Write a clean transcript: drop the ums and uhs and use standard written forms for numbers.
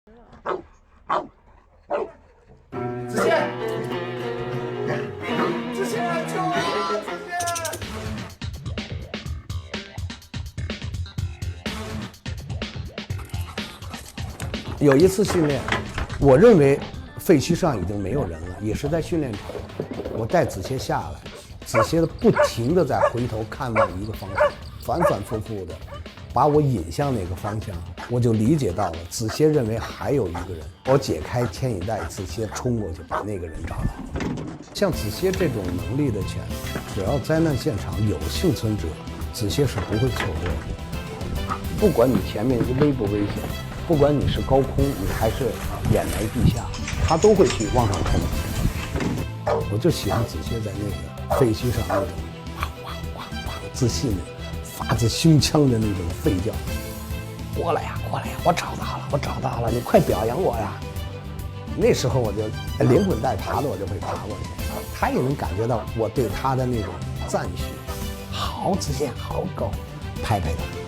子谦，子谦，救我！子谦。有一次训练，我认为废墟上已经没有人了，也是在训练场。我带子歇下来，子歇不停地在回头看望一个方向，反反复复的把我引向那个方向。我就理解到了，子歇认为还有一个人。我解开牵引带，子歇冲过去把那个人找到。像子歇这种能力的犬，只要灾难现场有幸存者，子歇是不会错过的。不管你前面危不危险，不管你是高空，你还是掩埋地下，他都会去往上冲。我就喜欢子歇在那个废墟上那种哇哇哇哇自信的、发自胸腔的那种吠叫。过来呀，过来呀！我找到了，我找到了！你快表扬我呀！那时候我就连滚带爬的，我就会爬过去。他也能感觉到我对他的那种赞许。好，子歇，好狗，拍拍他。